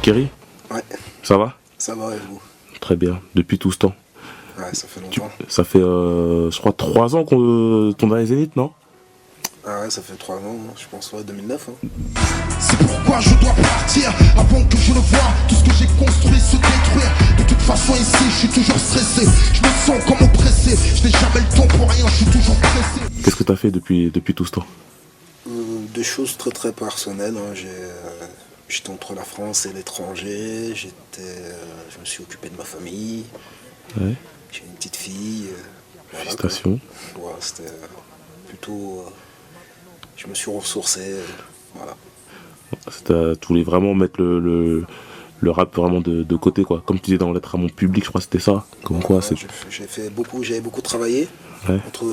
Kerry, Ouais, ça va? ça va et vous? Très bien, depuis tout ce temps. Ouais, ça fait longtemps. Ça fait, je crois, 3 ans qu'on ton dernier Zénith, non? Ah ouais, ça fait 3 ans, je pense, ouais, 2009. Hein. C'est pourquoi je dois partir avant que je ne voie tout ce que j'ai construit se détruire. De toute façon ici je suis toujours stressé, je me sens comme oppressé. Je n'ai jamais le temps pour rien, je suis toujours pressé. Qu'est-ce que t'as fait depuis tout ce temps? Des choses très très personnelles. Hein. J'étais entre la France et l'étranger. Je me suis occupé de ma famille. Ouais. J'ai une petite fille. Voilà, Félicitations. quoi. Ouais, c'était plutôt. Je me suis ressourcé. Voilà. Tu voulais vraiment mettre le rap vraiment de côté, quoi. Comme tu disais dans Lettre à mon public, je crois que c'était ça. Comme quoi, c'est... J'avais beaucoup travaillé. Ouais. Entre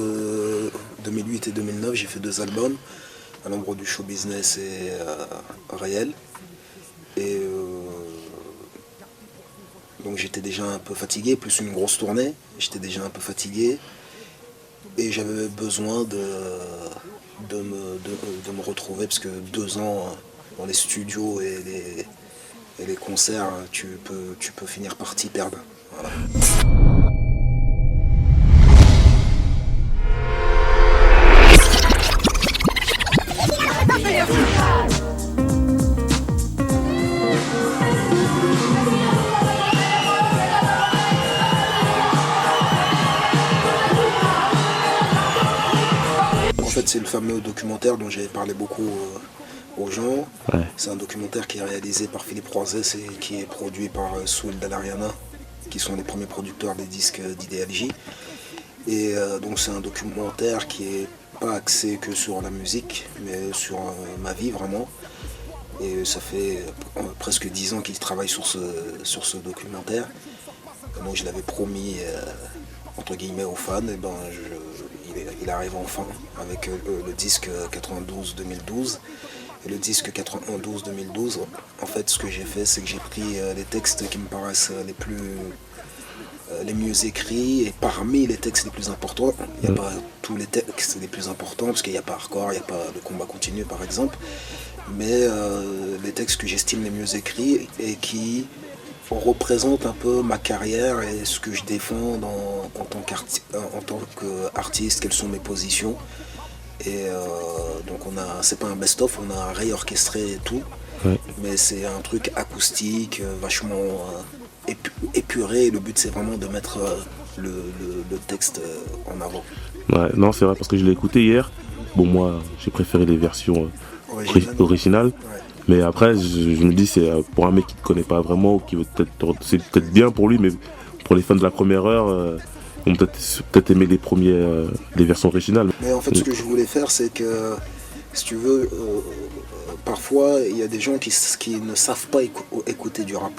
2008 et 2009, j'ai fait 2 albums. À l'ombre du show business et réel. Et donc j'étais déjà un peu fatigué, plus une grosse tournée. J'étais déjà un peu fatigué. Et j'avais besoin de me retrouver, parce que 2 ans dans les studios et les concerts, tu peux finir par t'y perdre. Voilà. En fait, c'est le fameux documentaire dont j'avais parlé beaucoup aux gens. Ouais. C'est un documentaire qui est réalisé par Philippe Roiset et qui est produit par Soul Dalariana, qui sont les premiers producteurs des disques d'Idéal-J. Et donc c'est un documentaire qui est pas axé que sur la musique, mais sur ma vie vraiment. Et ça fait presque 10 ans qu'il travaille sur ce documentaire. Et donc je l'avais promis entre guillemets aux fans, et ben il arrive enfin avec le disque 92-2012. Et le disque 92-2012, en fait ce que j'ai fait, c'est que j'ai pris les textes qui me paraissent les mieux écrits, et parmi les textes les plus importants, il n'y a pas tous les textes les plus importants, parce qu'il n'y a pas Hardcore, il n'y a pas Le Combat Continu par exemple, mais les textes que j'estime les mieux écrits et qui représentent un peu ma carrière et ce que je défends en tant qu'artiste, quelles sont mes positions. Et donc c'est pas un best-of, on a réorchestré tout, Ouais. mais c'est un truc acoustique, vachement épuré. Le but c'est vraiment de mettre le texte en avant. Ouais, non, c'est vrai, parce que je l'ai écouté hier. Bon, moi, j'ai préféré les versions originales. Ouais. Mais après, je me dis, c'est pour un mec qui ne te connaît pas vraiment, ou qui veut c'est peut-être bien pour lui, mais pour les fans de la première heure, ils vont peut-être aimer les versions originales. Mais en fait, ce que je voulais faire, c'est que, si tu veux, parfois, il y a des gens qui ne savent pas écouter du rap.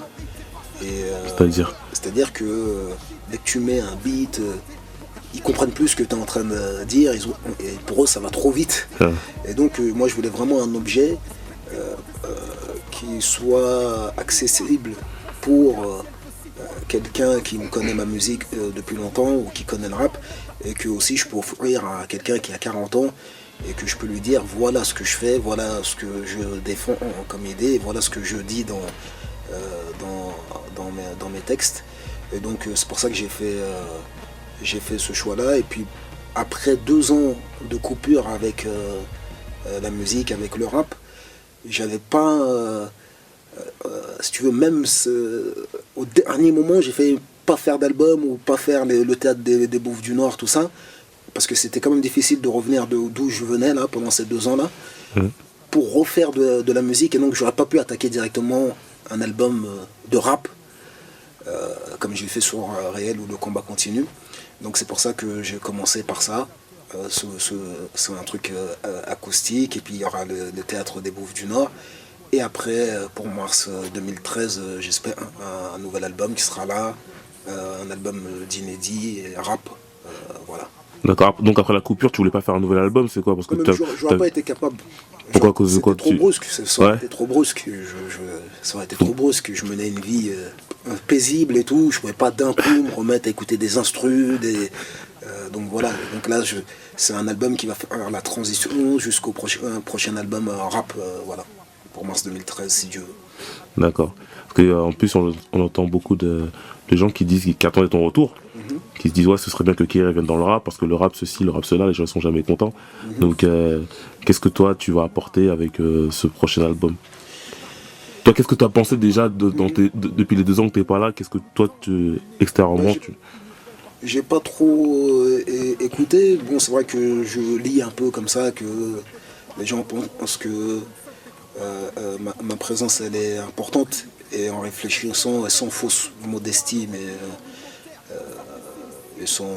Et, c'est-à-dire que dès que tu mets un beat, ils comprennent plus ce que tu es en train de dire, et pour eux, ça va trop vite. Ah. Et donc, moi, je voulais vraiment un objet qui soit accessible pour quelqu'un qui me connaît ma musique depuis longtemps, ou qui connaît le rap, et que aussi je peux offrir à quelqu'un qui a 40 ans, et que je peux lui dire voilà ce que je fais, voilà ce que je défends comme idée, voilà ce que je dis dans mes textes. Et donc c'est pour ça que j'ai fait ce choix-là. Et puis après 2 ans de coupure avec la musique, avec le rap, j'avais pas... si tu veux, même au dernier moment, j'ai fait pas faire d'album, ou pas faire le théâtre des Bouffes du Nord, tout ça, parce que c'était quand même difficile de revenir d'où je venais là pendant ces 2 ans-là, pour refaire de la musique. Et donc j'aurais pas pu attaquer directement un album de rap, comme j'ai fait sur Réel ou Le Combat Continu. Donc c'est pour ça que j'ai commencé par ça. C'est un truc acoustique, et puis il y aura le théâtre des Bouffes du Nord. Et après, pour mars 2013, j'espère un nouvel album qui sera là, un album d'inédit et rap, voilà. D'accord, donc après la coupure, tu voulais pas faire un nouvel album, c'est quoi? Parce que J'aurais pas été capable. Pourquoi, à cause de quoi? C'était trop brusque, ça aurait été trop brusque. Ça aurait été trop brusque. Je menais une vie paisible et tout. Je pouvais pas d'un coup me remettre à écouter des instrus, donc voilà. Donc là, c'est un album qui va faire la transition jusqu'au prochain album rap, voilà, pour mars 2013, si Dieu veut. D'accord. Parce qu'en plus, on entend beaucoup de gens qui attendaient ton retour, qui se disent ouais, ce serait bien que Kerry revienne dans le rap, parce que le rap ceci, le rap cela, les gens sont jamais contents. Donc, qu'est-ce que toi, tu vas apporter avec ce prochain album? Toi, qu'est-ce que tu as pensé déjà depuis les 2 ans que tu n'es pas là? Qu'est-ce que toi, extérieurement, J'ai pas trop écouté. Bon, c'est vrai que je lis un peu comme ça, que les gens pensent que ma présence, elle est importante. Et en réfléchissant, sans fausse modestie, mais sans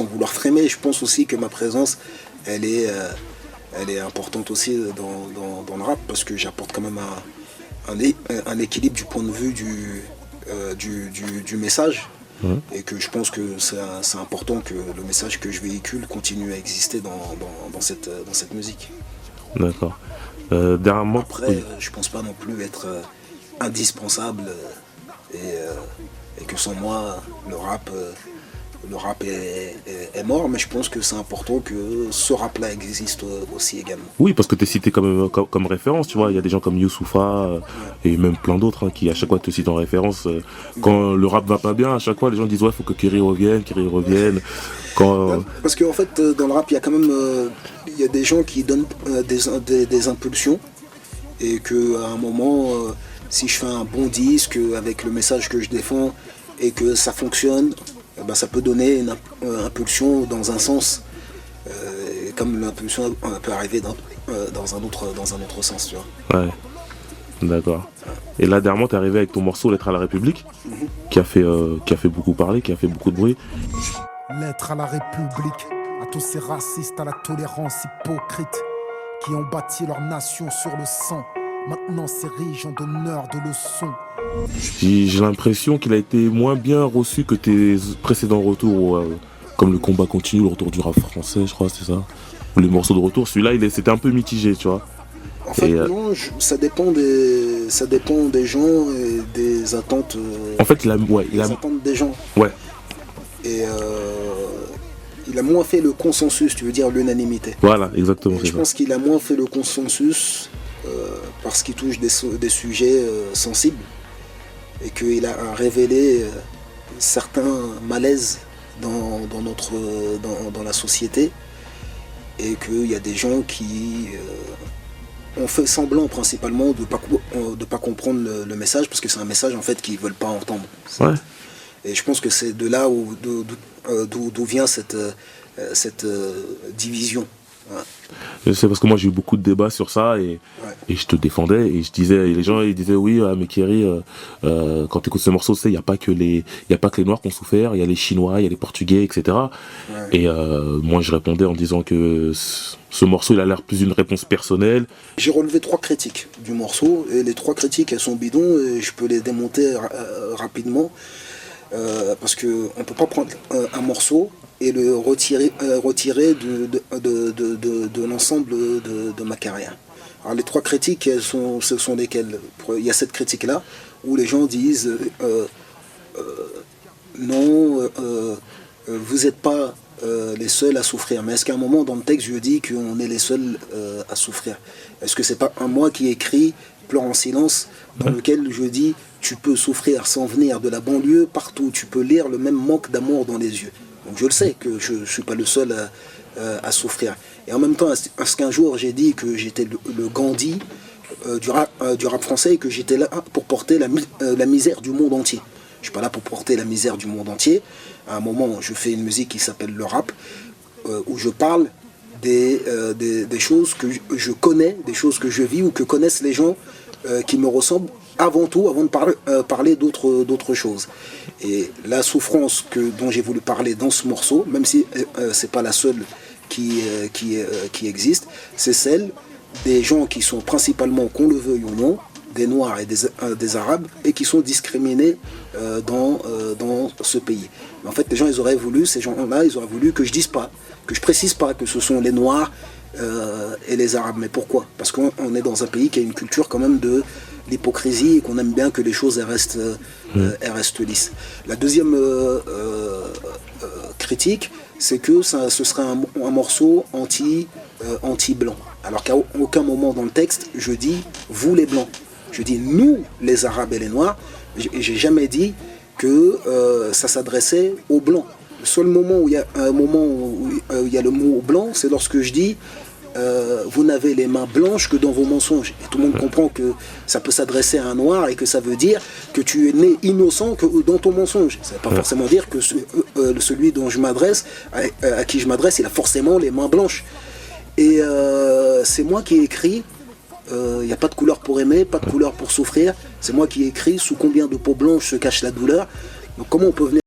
vouloir frémer, je pense aussi que ma présence, elle est importante aussi dans le rap, parce que j'apporte quand même un équilibre du point de vue du message. Et que je pense que c'est important que le message que je véhicule continue à exister dans cette musique. D'accord. Dernièrement, après, je pense pas non plus être indispensable et que sans moi, le rap est mort, mais je pense que c'est important que ce rap-là existe aussi également. Oui, parce que tu es cité quand même comme référence, tu vois, il y a des gens comme Youssoupha et même plein d'autres qui à chaque fois te citent en référence. Quand le rap va pas bien, à chaque fois les gens disent ouais, faut que Kerry revienne. Parce qu'en fait, dans le rap, il y a quand même il y a des gens qui donnent des impulsions, et qu'à un moment, si je fais un bon disque avec le message que je défends et que ça fonctionne, ça peut donner une impulsion dans un sens, comme l'impulsion peut arriver dans un autre sens, tu vois. Ouais, d'accord. Et là, dernièrement, t'es arrivé avec ton morceau Lettre à la République, qui a fait beaucoup parler, qui a fait beaucoup de bruit. Lettre à la République, à tous ces racistes, à la tolérance hypocrite, qui ont bâti leur nation sur le sang, maintenant s'érigent en donneurs de leçons. J'ai l'impression qu'il a été moins bien reçu que tes précédents retours, comme le combat continue, le retour du rap français, je crois, c'est ça. Les morceaux de retour, celui-là, c'était un peu mitigé, tu vois. En fait, non, ça dépend des gens et des attentes. En fait, attentes des gens. Ouais. Et il a moins fait le consensus, tu veux dire l'unanimité. Voilà, exactement. Je pense qu'il a moins fait le consensus parce qu'il touche des sujets sensibles, et qu'il a révélé certains malaises dans la société, et qu'il y a des gens qui ont fait semblant principalement de pas comprendre le message, parce que c'est un message en fait qu'ils ne veulent pas entendre. Ouais. Et je pense que c'est de là d'où vient cette division. Ouais. C'est parce que moi j'ai eu beaucoup de débats sur ça et je te défendais et je disais, et les gens ils disaient oui mais Kerry, quand tu écoutes ce morceau, il n'y a pas que les Noirs qui ont souffert, il y a les Chinois, il y a les Portugais, etc. Ouais. Et moi je répondais en disant que ce morceau il a l'air plus une réponse personnelle. J'ai relevé 3 critiques du morceau, et les 3 critiques elles sont bidons, et je peux les démonter rapidement. Parce qu'on ne peut pas prendre un morceau et le retirer de l'ensemble de ma carrière. Alors les 3 critiques, ce sont lesquelles? Il y a cette critique-là, où les gens disent non, vous n'êtes pas les seuls à souffrir. Mais est-ce qu'à un moment dans le texte, je dis qu'on est les seuls à souffrir? Est-ce que c'est pas moi qui écris Pleure en silence, dans lequel je dis tu peux souffrir sans venir de la banlieue, partout tu peux lire le même manque d'amour dans les yeux. Donc je le sais que je ne suis pas le seul à souffrir. Et en même temps, est-ce qu'un jour j'ai dit que j'étais le Gandhi du rap français, et que j'étais là pour porter la misère du monde entier? Je ne suis pas là pour porter la misère du monde entier. À un moment, je fais une musique qui s'appelle le rap, où je parle des choses que je connais, des choses que je vis ou que connaissent les gens qui me ressemblent avant tout, avant de parler d'autres choses. Et la souffrance dont j'ai voulu parler dans ce morceau, même si c'est pas la seule qui existe, c'est celle des gens qui sont principalement, qu'on le veuille ou non, des Noirs et des Arabes, et qui sont discriminés dans ce pays. Mais en fait, ces gens-là, ils auraient voulu que je dise pas, que je précise pas que ce sont les Noirs et les Arabes. Mais pourquoi? Parce qu'on est dans un pays qui a une culture quand même de l'hypocrisie, et qu'on aime bien que les choses restent lisses. La deuxième critique, c'est que ce serait un morceau anti-blanc. Alors qu'à aucun moment dans le texte, je dis vous les blancs. Je dis nous les arabes et les noirs. J'ai jamais dit que ça s'adressait aux blancs. Le seul moment où il y a il y a le mot blanc, c'est lorsque je dis vous n'avez les mains blanches que dans vos mensonges. Et tout le monde comprend que ça peut s'adresser à un noir et que ça veut dire que tu es né innocent que dans ton mensonge. Ça ne veut pas forcément dire que celui dont je m'adresse, à qui je m'adresse, il a forcément les mains blanches. Et c'est moi qui ai écrit, il n'y a pas de couleur pour aimer, pas de couleur pour souffrir. C'est moi qui ai écrit sous combien de peaux blanches se cache la douleur. Donc comment on peut venir